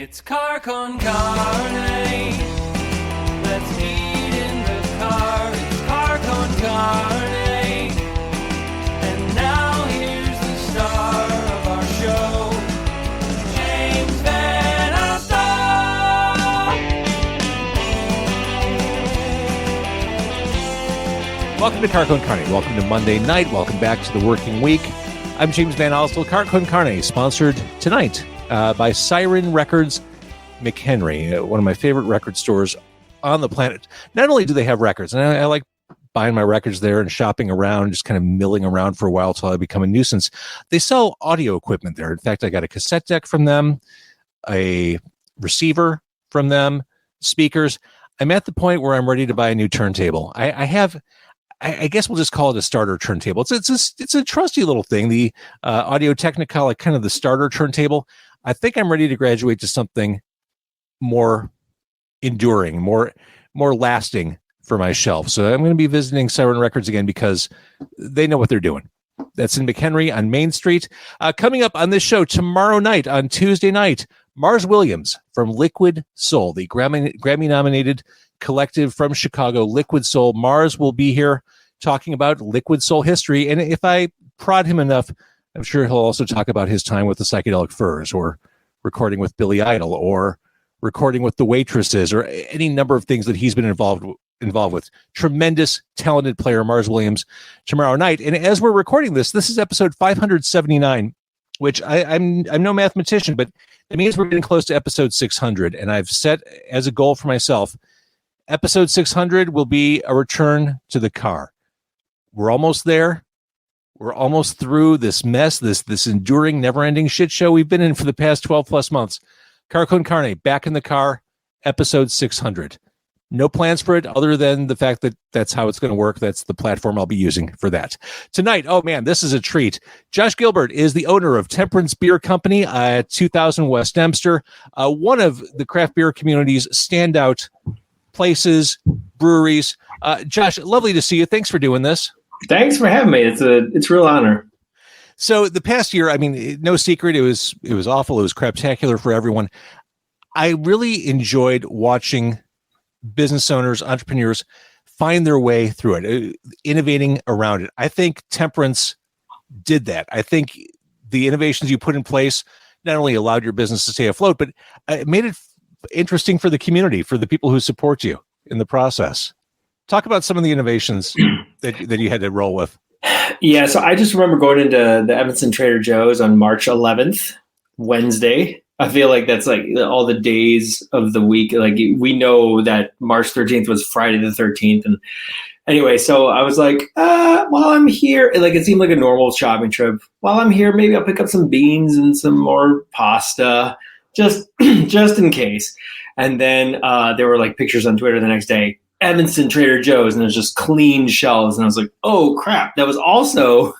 It's Car Con Carne. Let's eat in the car. It's Car Con Carne. And now here's the star of our show, James Van Alstyne. Welcome to Car Con Carne. Welcome to Monday night. Welcome back to the working week. I'm James Van Alstyne. Car Con Carne, sponsored tonight by Siren Records McHenry, one of my favorite record stores on the planet. Not only do they have records, and I like buying my records there and shopping around, just kind of milling around for a while till I become a nuisance. They sell audio equipment there. In fact, I got a cassette deck from them, a receiver from them, speakers. I'm at the point where I'm ready to buy a new turntable. I guess we'll just call it a starter turntable. It's a trusty little thing, the Audio Technica, like kind of the starter turntable. I think I'm ready to graduate to something more enduring, more lasting for my shelf. So I'm going to be visiting Siren Records again because they know what they're doing. That's in McHenry on Main Street. Coming up on this show tomorrow night, on Tuesday night, Mars Williams from Liquid Soul, the Grammy-nominated collective from Chicago, Liquid Soul. Mars will be here talking about Liquid Soul history. And if I prod him enough, I'm sure he'll also talk about his time with the Psychedelic Furs, or recording with Billy Idol, or recording with the Waitresses, or any number of things that he's been involved with. Tremendous, talented player, Mars Williams, tomorrow night. And as we're recording this is episode 579, which I'm no mathematician, but it means we're getting close to episode 600. And I've set as a goal for myself, episode 600 will be a return to the car. We're almost there. We're almost through this mess, this enduring, never-ending shit show we've been in for the past 12 plus months. Car Con Carne, back in the car, episode 600. No plans for it other than the fact that that's how it's going to work. That's the platform I'll be using for that. Tonight, oh man, this is a treat. Josh Gilbert is the owner of Temperance Beer Company at 2000 West Dempster, one of the craft beer community's standout places, breweries. Josh, lovely to see you. Thanks for doing this. Thanks for having me. It's a real honor. So the past year, I mean, no secret, it was awful. It was craptacular for everyone. I really enjoyed watching business owners, entrepreneurs find their way through it, innovating around it. I think Temperance did that. I think the innovations you put in place not only allowed your business to stay afloat, but it made it interesting for the community, for the people who support you in the process. Talk about some of the innovations that you had to roll with. Yeah, so I just remember going into the Evanston Trader Joe's on March 11th, Wednesday. I feel like that's like all the days of the week. Like, we know that March 13th was Friday the 13th. And anyway, so I was like, while I'm here, like, it seemed like a normal shopping trip. While I'm here, maybe I'll pick up some beans and some more pasta, just in case. And then there were like pictures on Twitter the next day, Evanston Trader Joe's, and there's just clean shelves. And I was like, oh crap, that was also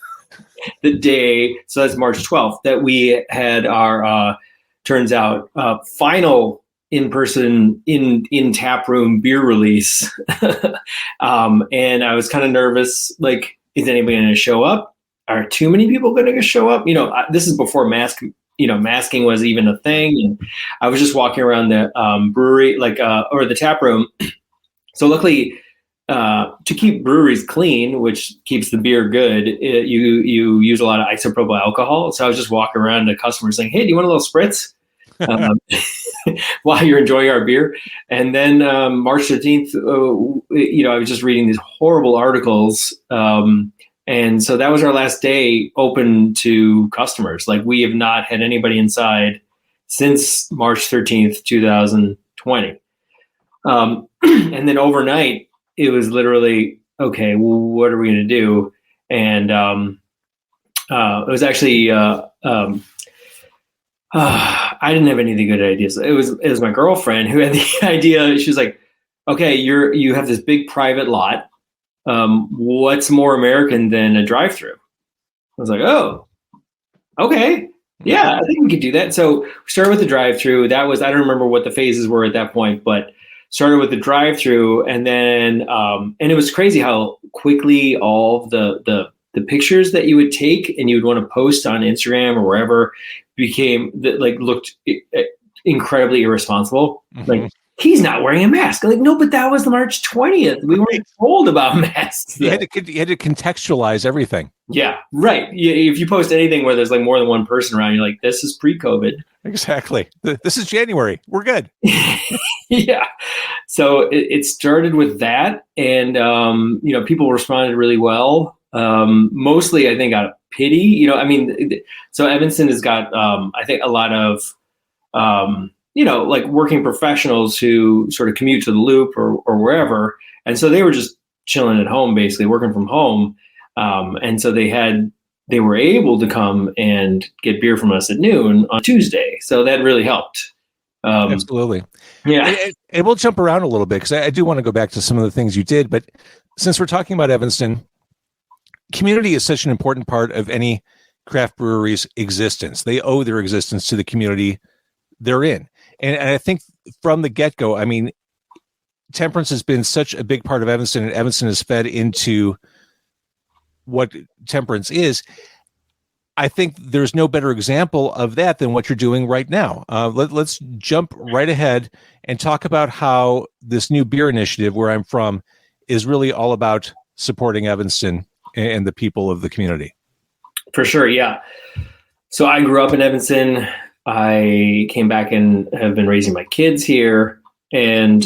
the day, so that's March 12th, that we had our turns out final in-person in tap room beer release. And I was kind of nervous, like, is anybody going to show up? Are too many people going to show up? This is before masking was even a thing. And I was just walking around the brewery, or the tap room. So luckily, to keep breweries clean, which keeps the beer good, you use a lot of isopropyl alcohol. So I was just walking around to customers saying, "Hey, do you want a little spritz?" While you're enjoying our beer. And then March 13th, I was just reading these horrible articles. And so that was our last day open to customers. Like, we have not had anybody inside since March 13th, 2020. And then overnight, it was literally, okay, well, what are we going to do? And it was actually, I didn't have any of the good ideas. It was my girlfriend who had the idea. She was like, okay, you have this big private lot. What's more American than a drive-through? I was like, oh, okay. Yeah, I think we could do that. So we started with the drive-through. That was, I don't remember what the phases were at that point, but started with the drive-through, and then and it was crazy how quickly all the pictures that you would take and you would want to post on Instagram or wherever became looked incredibly irresponsible. Like, he's not wearing a mask. Like, no, but that was March 20th. We weren't told about masks. You had to contextualize everything. Yeah, right. If you post anything where there's like more than one person around, you're like, this is pre-COVID. Exactly. This is January. We're good. Yeah. So it started with that, and people responded really well. Mostly, I think, out of pity. So Evanston has got, I think, a lot of, like working professionals who sort of commute to the Loop or wherever, and so they were just chilling at home, basically working from home, and so they were able to come and get beer from us at noon on Tuesday. So that really helped. Absolutely. Yeah. And we'll jump around a little bit because I do want to go back to some of the things you did. But since we're talking about Evanston, community is such an important part of any craft brewery's existence. They owe their existence to the community they're in. And I think from the get-go, I mean, Temperance has been such a big part of Evanston, and Evanston has fed into what Temperance is. I think there's no better example of that than what you're doing right now. Let's jump right ahead and talk about how this new beer initiative, Where I'm From, is really all about supporting Evanston and the people of the community. For sure, yeah. So I grew up in Evanston. I came back and have been raising my kids here. And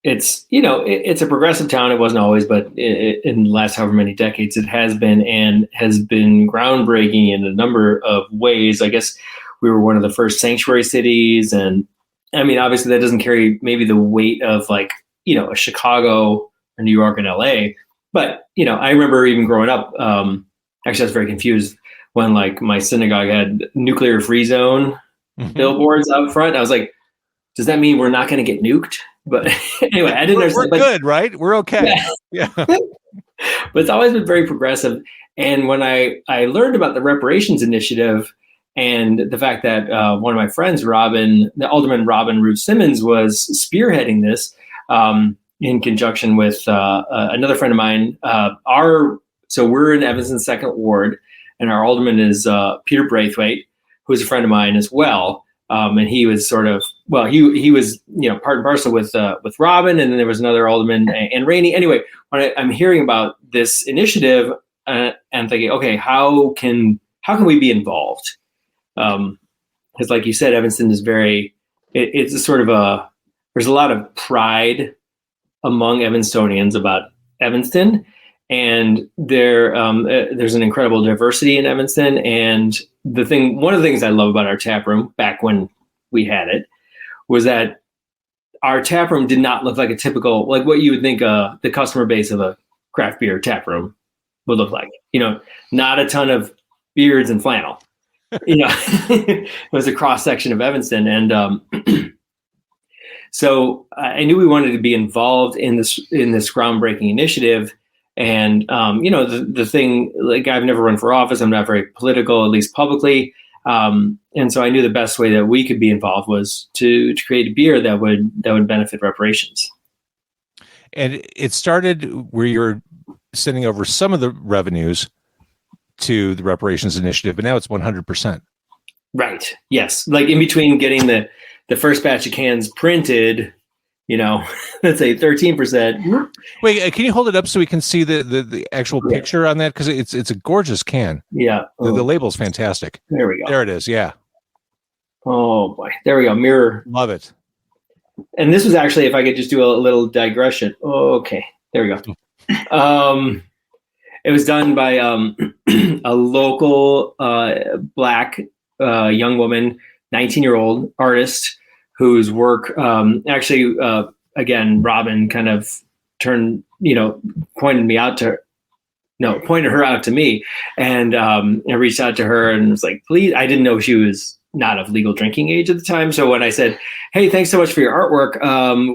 it's a progressive town. It wasn't always, but in the last however many decades it has been, and has been groundbreaking in a number of ways. I guess we were one of the first sanctuary cities, and I mean, obviously that doesn't carry maybe the weight of like a Chicago or New York and LA, but I remember even growing up. Actually, I was very confused when like my synagogue had nuclear free zone billboards out front. I was like, does that mean we're not going to get nuked? But anyway, I didn't understand. We're good, right? We're okay. Yeah. But it's always been very progressive. And when I learned about the reparations initiative and the fact that one of my friends, Alderman Robin Ruth Simmons, was spearheading this in conjunction with another friend of mine. So we're in Evanston's 2nd Ward, and our alderman is Peter Braithwaite, who's a friend of mine as well. And he was sort of, he was, part and parcel with Robin, and then there was another alderman, and Rainey. Anyway, when I'm hearing about this initiative, I'm thinking, okay, how can we be involved? Because like you said, Evanston is it's a sort of there's a lot of pride among Evanstonians about Evanston, and there's an incredible diversity in Evanston. And one of the things I love about our tap room back when we had it was that our tap room did not look like a typical, like what you would think the customer base of a craft beer tap room would look like. Not a ton of beards and flannel. It was a cross section of Evanston, and so I knew we wanted to be involved in this groundbreaking initiative. And, the thing, like, I've never run for office. I'm not very political, at least publicly. And so I knew the best way that we could be involved was to create a beer that would benefit reparations. And it started where you're sending over some of the revenues to the reparations initiative, but now it's 100%. Right. Yes. Like in between getting the first batch of cans printed, let's say 13%. Wait, can you hold it up so we can see the actual picture on that? Because it's a gorgeous can. Yeah. The label's fantastic. There we go. There it is. Yeah. Oh boy. There we go. Mirror. Love it. And this was actually, if I could just do a little digression. Oh, okay. There we go. It was done by a local Black young woman, 19-year-old artist, whose work actually, again, Robin kind of pointed her out to me, and I reached out to her and was like, please, I didn't know she was not of legal drinking age at the time. So when I said, hey, thanks so much for your artwork,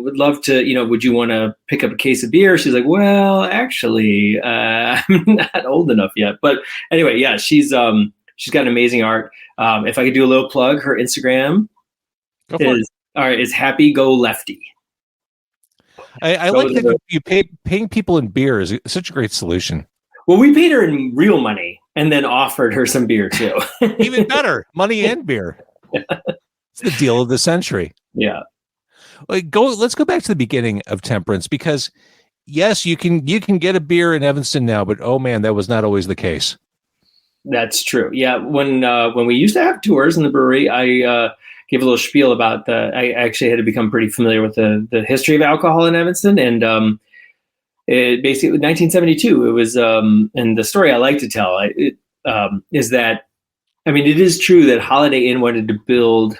would love to, would you want to pick up a case of beer? She's like, well, actually, I'm not old enough yet. But anyway, yeah, she's got amazing art. If I could do a little plug, her Instagram is Happy Go Lefty. I like that you paying people in beer is such a great solution. Well, we paid her in real money and then offered her some beer too. Even better, money and beer. It's the deal of the century. Yeah. Let's go back to the beginning of Temperance, because yes, you can get a beer in Evanston now, but oh man, that was not always the case. That's true. Yeah. When we used to have tours in the brewery, I gave a little spiel about I actually had to become pretty familiar with the history of alcohol in Evanston. And it basically, 1972, it was, and the story I like to tell is that, I mean, it is true that Holiday Inn wanted to build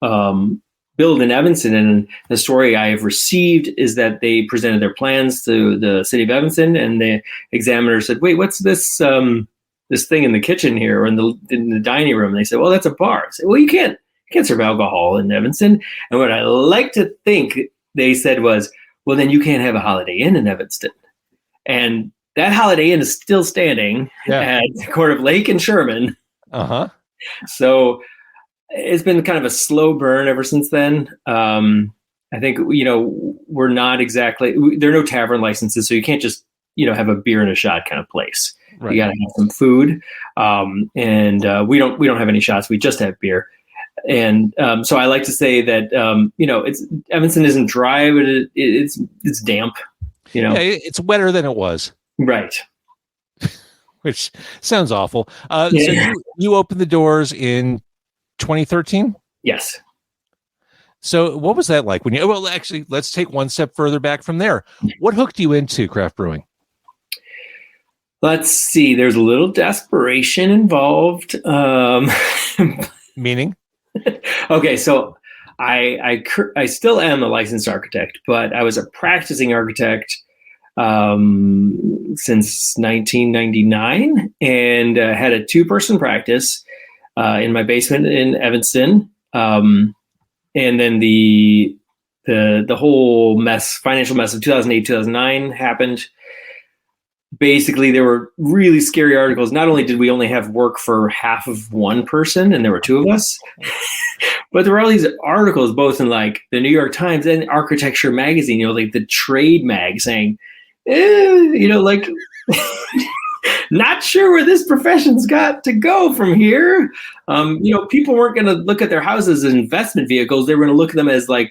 in Evanston, and the story I have received is that they presented their plans to the city of Evanston, and the examiner said, "Wait, what's this this thing in the kitchen here, or in the dining room?" And they said, "Well, that's a bar." I said, "Well, you can't serve alcohol in Evanston." And what I like to think they said was, "Well, then you can't have a Holiday Inn in Evanston." And that Holiday Inn is still standing at the corner of Lake and Sherman. Uh-huh. So it's been kind of a slow burn ever since then. I think, we're not exactly, there are no tavern licenses, so you can't just, have a beer and a shot kind of place. Right. You got to have some food. And we don't have any shots. We just have beer. And so I like to say that, Evanston isn't dry, but it's damp, Yeah, it's wetter than it was. Right. Which sounds awful. So you opened the doors in 2013? Yes. So what was that like well, actually, let's take one step further back from there. What hooked you into craft brewing? Let's see. There's a little desperation involved. Meaning? Okay. So I still am a licensed architect, but I was a practicing architect since 1999, and had a 2-person practice in my basement in Evanston. And then the whole financial mess of 2008, 2009 happened. Basically, there were really scary articles. Not only did we only have work for half of one person, and there were 2 of us, but there were all these articles, both in like the New York Times and Architecture Magazine, like the trade mag, saying, not sure where this profession's got to go from here. People weren't going to look at their houses as investment vehicles. They were going to look at them as like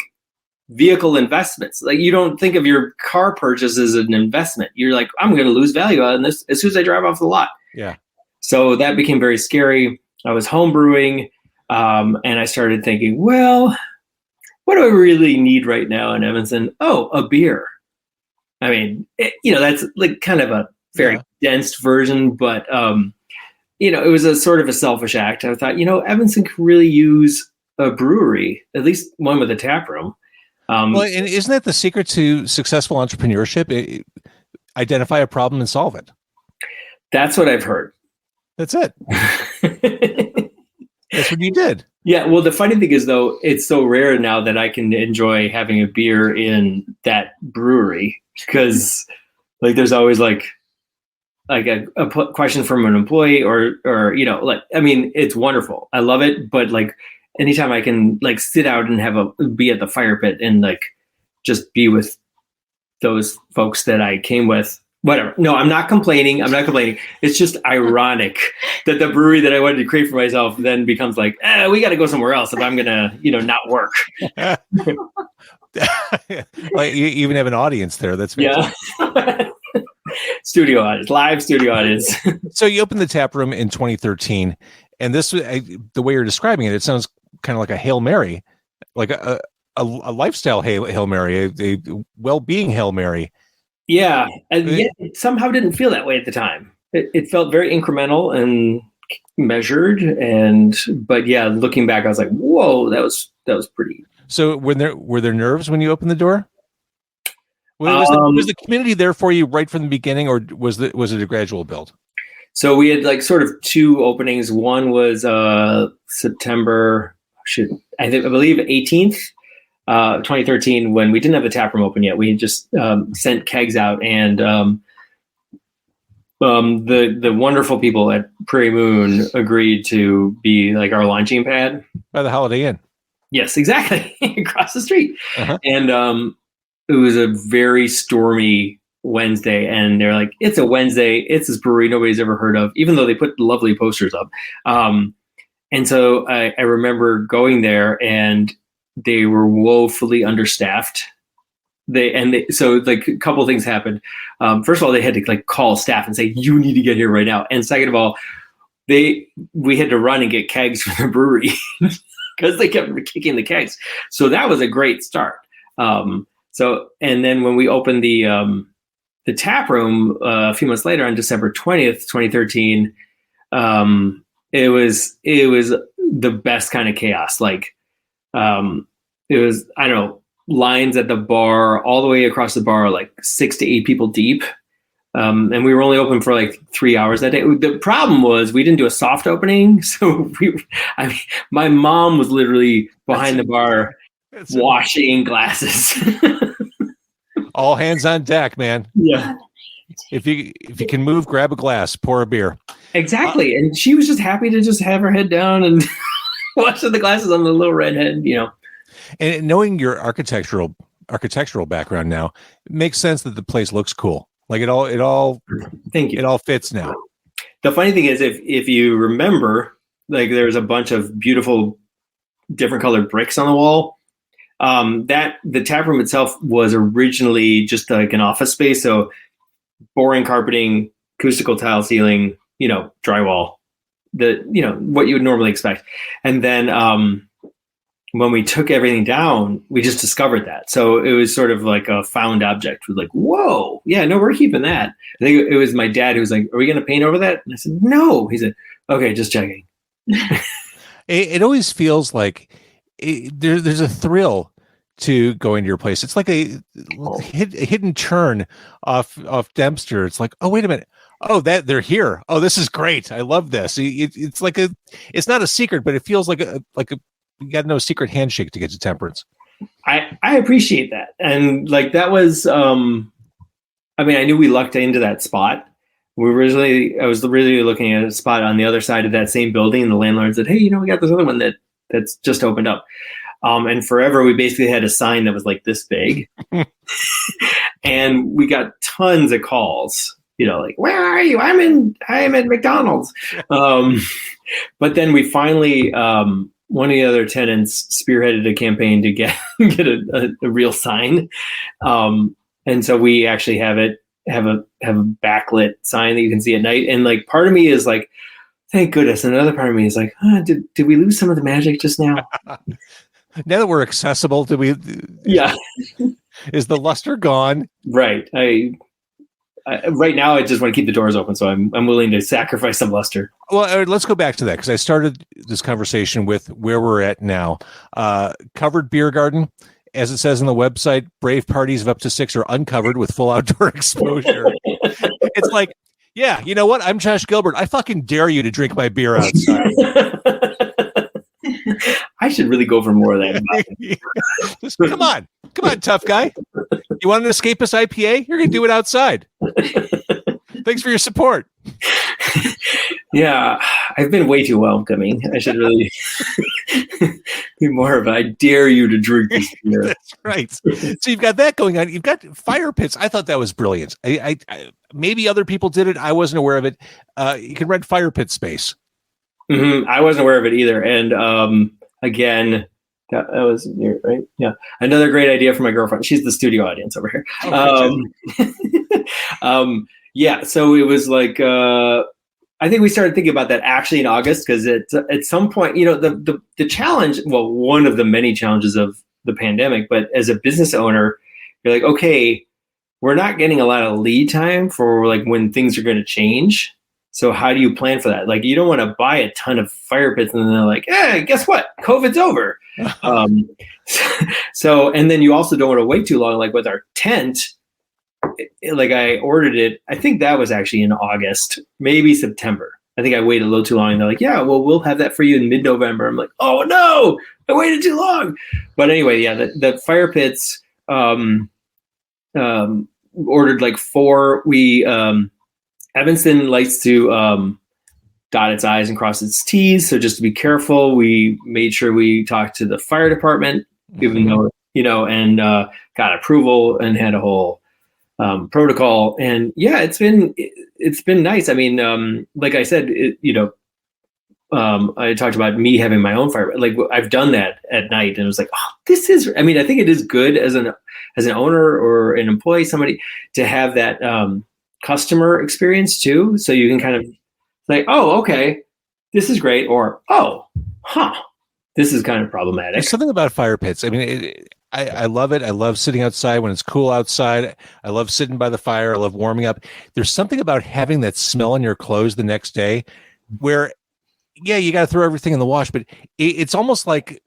vehicle investments. Like, you don't think of your car purchase as an investment. You're like, I'm going to lose value on this as soon as I drive off the lot. Yeah. So that became very scary. I was home brewing, and I started thinking, well, what do I really need right now in Evanston? Oh, a beer. I mean, that's like kind of a very dense version, but it was a sort of a selfish act. I thought, Evanston could really use a brewery, at least one with a tap room. Well, and isn't that the secret to successful entrepreneurship? Identify a problem and solve it. That's what I've heard. That's it. That's what you did. Yeah. Well, the funny thing is, though, it's so rare now that I can enjoy having a beer in that brewery, because like there's always like a question from an employee or it's wonderful. I love it. But like anytime I can like sit out and be at the fire pit and like just be with those folks that I came with, whatever. No, I'm not complaining. It's just ironic that the brewery that I wanted to create for myself then becomes like, we got to go somewhere else if I'm going to, not work. Like, you even have an audience there. That's fantastic. Yeah. Studio audience, live studio audience. So you opened the tap room in 2013, and this, the way you're describing it, it sounds kind of like a Hail Mary, like a lifestyle Hail Mary, a well-being Hail Mary. Yeah, and yet it somehow didn't feel that way at the time. It felt very incremental and measured, but yeah, looking back, I was like, whoa, that was pretty. So were there nerves when you opened the door? Was the community there for you right from the beginning, or was it a gradual build? So we had like sort of 2 openings. One was September, I believe 18th, 2013, when we didn't have the tap room open yet. We had just sent kegs out, and the wonderful people at Prairie Moon agreed to be like our launching pad by the Holiday Inn. Yes, exactly, across the street. Uh-huh. And it was a very stormy Wednesday, and they're like, it's a Wednesday, it's this brewery nobody's ever heard of, even though they put lovely posters up. And so I remember going there, and they were woefully understaffed. So like a couple of things happened. First of all, they had to like call staff and say, "You need to get here right now." And second of all, we had to run and get kegs for the brewery because they kept kicking the kegs. So that was a great start. And then when we opened the tap room a few months later on December 20th, 2013, it was the best kind of chaos. Like it was, I don't know, lines at the bar all the way across the bar, like 6 to 8 people deep. And we were only open for like 3 hours that day. The problem was we didn't do a soft opening. So my mom was literally behind the bar washing glasses. All hands on deck, man. Yeah. If you can move, grab a glass, pour a beer. Exactly. And she was just happy to just have her head down and washing the glasses on the little redhead, And knowing your architectural background now, it makes sense that the place looks cool. Like it all Thank you. It all fits now. The funny thing is, if you remember, like there's a bunch of beautiful different colored bricks on the wall. That the tap room itself was originally just like an office space. So boring carpeting, acoustical tile ceiling, drywall, what you would normally expect. And then when we took everything down, we just discovered that. So it was sort of like a found object. We're like, whoa, yeah, no, we're keeping that. I think it was my dad who was like, "Are we going to paint over that?" And I said, "No." He said, "Okay, just checking." It always feels like there's a thrill to going to your place. It's like a hidden turn off Dempster. It's like, oh, wait a minute. Oh, that they're here. Oh, this is great. I love this. It's like it's not a secret, but it feels like a you got no secret handshake to get to Temperance. I appreciate that. And like, that was, I knew we lucked into that spot. I was really looking at a spot on the other side of that same building, and the landlord said, "Hey, we got this other one that's just opened up." And forever we basically had a sign that was like this big. And we got tons of calls, like, "Where are you? I'm at McDonald's." But then we finally, one of the other tenants spearheaded a campaign to get a real sign. And so we actually have a backlit sign that you can see at night. And like, part of me is like, thank goodness. And another part of me is like, did we lose some of the magic just now? Now that we're accessible, Yeah. Is the luster gone? Right. Right now, I just want to keep the doors open, so I'm willing to sacrifice some luster. Well, let's go back to that, because I started this conversation with where we're at now. Covered beer garden, as it says on the website. Brave parties of up to 6 are uncovered with full outdoor exposure. It's like, yeah, you know what? I'm Josh Gilbert. I fucking dare you to drink my beer outside. I should really go for more of that. Just, come on, tough guy. You want an escapist IPA? You're going to do it outside. Thanks for your support. Yeah, I've been way too welcoming. I should really be more of a, I dare you to drink this beer. That's right. So you've got that going on. You've got fire pits. I thought that was brilliant. I maybe other people did it. I wasn't aware of it. You can rent fire pit space. Mm-hmm. I wasn't aware of it either. And again, that was right. Yeah, another great idea for my girlfriend. She's the studio audience over here. Yeah, so it was like I think we started thinking about that actually in August, because at some point, the challenge. Well, one of the many challenges of the pandemic, but as a business owner, you're like, okay, we're not getting a lot of lead time for like when things are going to change. So how do you plan for that? Like, you don't want to buy a ton of fire pits and then they're like, hey, guess what? COVID's over. So, and then you also don't want to wait too long. Like with our tent, like I ordered it, I think that was actually in August, maybe September. I think I waited a little too long. And they're like, yeah, well, we'll have that for you in mid-November. I'm like, oh no, I waited too long. But anyway, yeah, the fire pits, ordered like 4. We, Evanston likes to dot its I's and cross its T's. So just to be careful, we made sure we talked to the fire department, even though, and got approval and had a whole protocol. And yeah, it's been nice. I mean, like I said, I talked about me having my own fire. Like I've done that at night, and it was like, oh, this is. I mean, I think it is good as an owner or an employee, somebody to have that customer experience too. So you can kind of like, oh, okay, this is great, or oh, this is kind of problematic. There's something about fire pits. I mean, I love it. I love sitting outside when it's cool outside. I love sitting by the fire. I love warming up. There's something about having that smell on your clothes the next day where, yeah, you got to throw everything in the wash, but it's almost like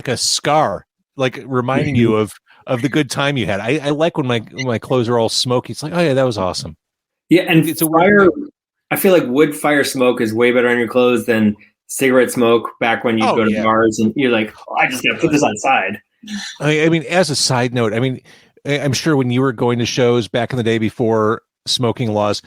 a scar, like reminding you of the good time you had. I like when my clothes are all smoky. It's like, oh yeah, that was awesome. Yeah, and it's a fire. I feel like wood fire smoke is way better on your clothes than cigarette smoke back when you go to bars and you're like, oh, I just got to put this outside. I mean, as a side note, I mean, I'm sure when you were going to shows back in the day before smoking laws,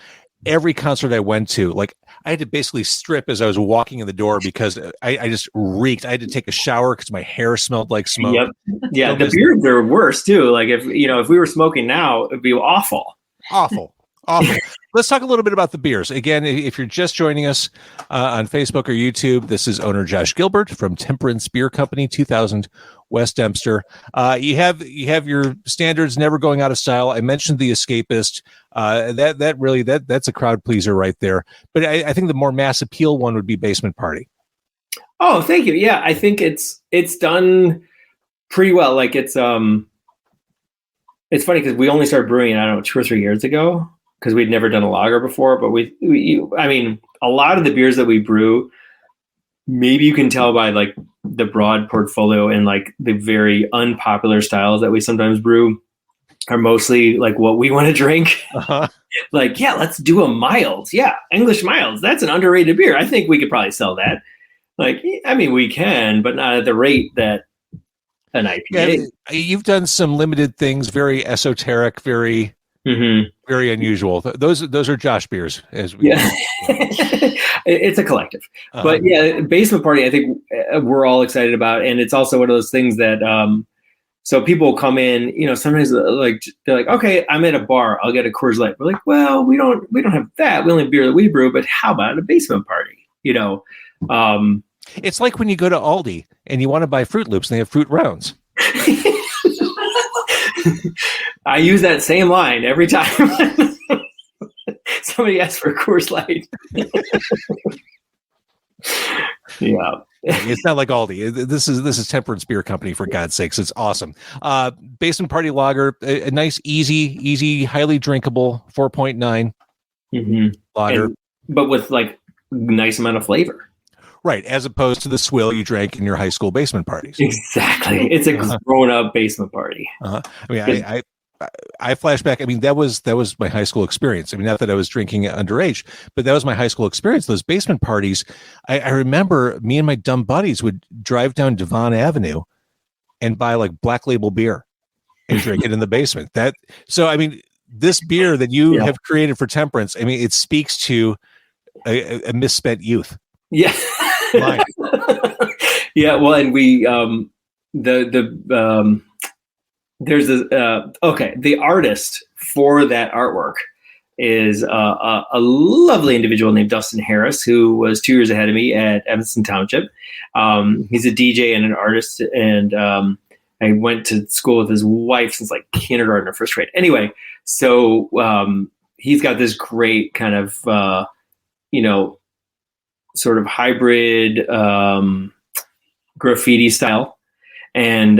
every concert I went to, like I had to basically strip as I was walking in the door because I just reeked. I had to take a shower because my hair smelled like smoke. Yep. Yeah, the beards are worse too. Like if we were smoking now, it'd be awful. Awful. Let's talk a little bit about the beers. Again, if you're just joining us on Facebook or YouTube, this is owner Josh Gilbert from Temperance Beer Company, 2000 West Dempster. You have your standards, never going out of style. I mentioned the Escapist. That's a crowd pleaser right there. But I think the more mass appeal one would be Basement Party. Oh, thank you. Yeah, I think it's done pretty well. Like it's funny because we only started brewing, I don't know, 2 or 3 years ago. Because we'd never done a lager before, but I mean, a lot of the beers that we brew, maybe you can tell by like the broad portfolio and like the very unpopular styles that we sometimes brew are mostly like what we want to drink. Uh-huh. Like, yeah, let's do a mild. Yeah, English milds. That's an underrated beer. I think we could probably sell that. Like, I mean, we can, but not at the rate that an IPA. Yeah, you've done some limited things, very esoteric, very... Mm-hmm. Very unusual. Those are Josh beers, as we. Yeah. It's a collective, but yeah, Basement Party. I think we're all excited about, and it's also one of those things that. So people come in, sometimes like they're like, okay, I'm at a bar, I'll get a Coors Light. We're like, well, we don't have that. We only have beer that we brew, but how about a Basement Party? It's like when you go to Aldi and you want to buy Fruit Loops and they have Fruit Rounds. I use that same line every time somebody asks for a Coors Light. Yeah, it's not like Aldi. This is Temperance Beer Company, for God's sakes. It's awesome. Basement Party Lager, a nice, easy, highly drinkable 4.9 lager, but with like nice amount of flavor. Right, as opposed to the swill you drank in your high school basement parties. Exactly, it's a grown-up basement party. I mean, I flash back. I mean, that was my high school experience. I mean, not that I was drinking underage, but that was my high school experience. Those basement parties. I remember me and my dumb buddies would drive down Devon Avenue and buy like Black Label beer and drink it in the basement. So I mean, this beer that you have created for Temperance, I mean, it speaks to a misspent youth. Yeah. Yeah. Well, and we there's this the artist for that artwork is a lovely individual named Dustin Harris, who was 2 years ahead of me at Evanston Township. He's a DJ and an artist, and I went to school with his wife since like kindergarten or first grade. Anyway, so he's got this great kind of sort of hybrid graffiti style. And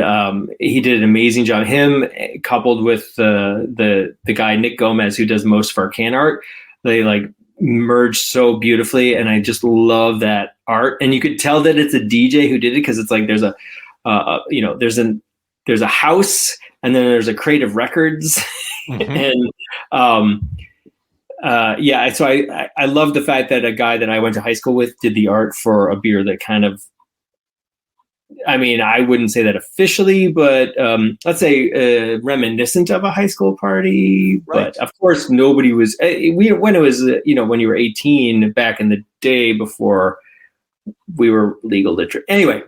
he did an amazing job. Him coupled with the guy Nick Gomez, who does most of our can art, they like merged so beautifully, and I just love that art. And you could tell that it's a DJ who did it, because it's like there's a house, and then there's a Creative Records, and so I love the fact that a guy that I went to high school with did the art for a beer that kind of, I mean, I wouldn't say that officially, but let's say reminiscent of a high school party. Right. But of course, nobody was. When it was, when you were 18 back in the day before we were legal to drink. Anyway,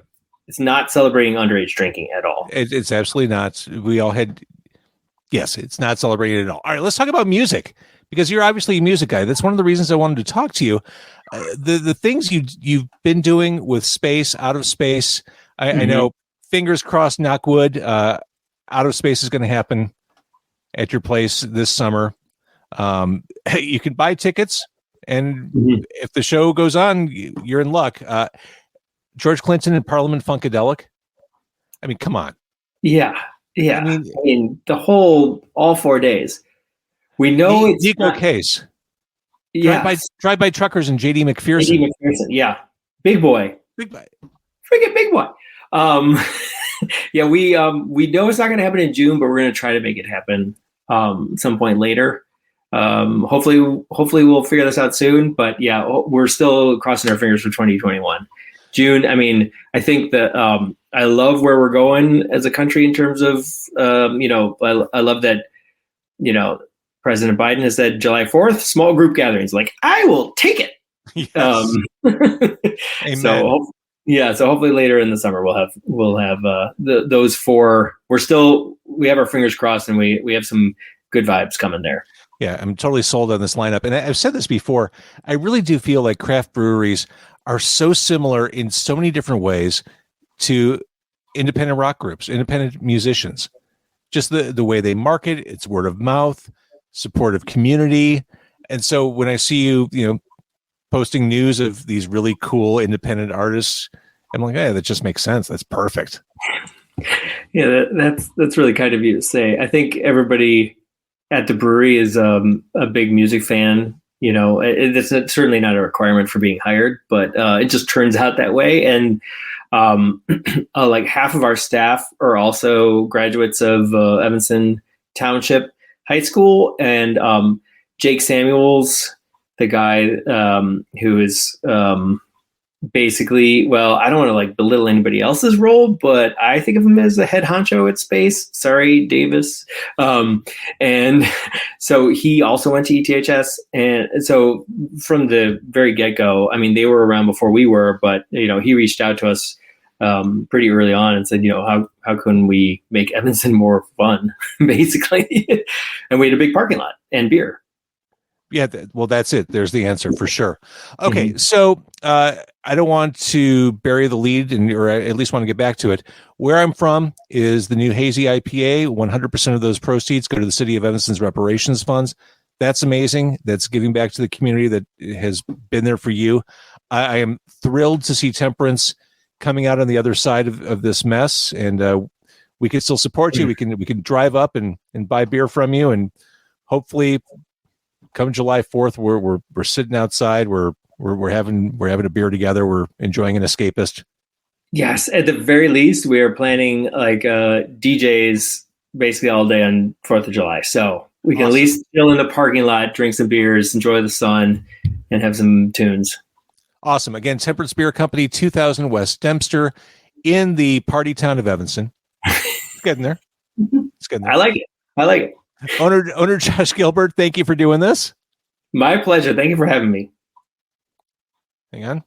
it's not celebrating underage drinking at all. It's absolutely not. We all had. Yes, it's not celebrated at all. All right, let's talk about music, because you're obviously a music guy. That's one of the reasons I wanted to talk to you. the things you've been doing with space, out of space. I know, fingers crossed, knock wood, out of space is going to happen at your place this summer. You can buy tickets, and if the show goes on, you're in luck. George Clinton and Parliament Funkadelic. I mean, come on. Yeah. I mean, all 4 days. We know it's Nico Case. Yeah. Drive-by truckers and JD McPherson. JD McPherson, yeah. Big boy. Freaking big boy. Yeah, we know it's not going to happen in June, but we're going to try to make it happen some point later. Hopefully we'll figure this out soon. But yeah, we're still crossing our fingers for 2021. June. I mean, I think that I love where we're going as a country in terms of I love that President Biden has said July 4th, small group gatherings. Like, I will take it. Yes. Amen. So hopefully later in the summer we'll have those four. We have our fingers crossed, and we have some good vibes coming there. Yeah, I'm totally sold on this lineup. And I've said this before. I really do feel like craft breweries are so similar in so many different ways to independent rock groups, independent musicians. Just the way they market, it's word of mouth, supportive community. And so when I see you posting news of these really cool independent artists, I'm like, hey, that just makes sense. That's perfect. Yeah, that's really kind of you to say. I think everybody at the brewery is a big music fan. It's certainly not a requirement for being hired, but it just turns out that way. And like half of our staff are also graduates of Evanston Township High School, and Jake Samuels, the guy who is basically, well, I don't want to like belittle anybody else's role, but I think of him as the head honcho at Space. Sorry, Davis. And so he also went to ETHS. And so from the very get-go, I mean, they were around before we were, but, he reached out to us pretty early on and said, how can we make Evanston more fun, basically? And we had a big parking lot and beer. Yeah, well, that's it. There's the answer for sure. Okay, so I don't want to bury the lead, or at least want to get back to it. Where I'm from is the new Hazy IPA. 100% of those proceeds go to the City of Evanston's reparations funds. That's amazing. That's giving back to the community that has been there for you. I am thrilled to see Temperance coming out on the other side of this mess, and we can still support you. We can drive up and buy beer from you, and hopefully come July 4th, we're sitting outside, we're having a beer together, we're enjoying an escapist. Yes, at the very least, we are planning like DJs basically all day on 4th of July, so we can at least chill in the parking lot, drink some beers, enjoy the sun, and have some tunes. Awesome. Again, Temperance Beer Company, 2000 West Dempster, in the party town of Evanston. It's getting there. It's getting there. I like it. Owner Josh Gilbert, thank you for doing this. My pleasure. Thank you for having me. Hang on.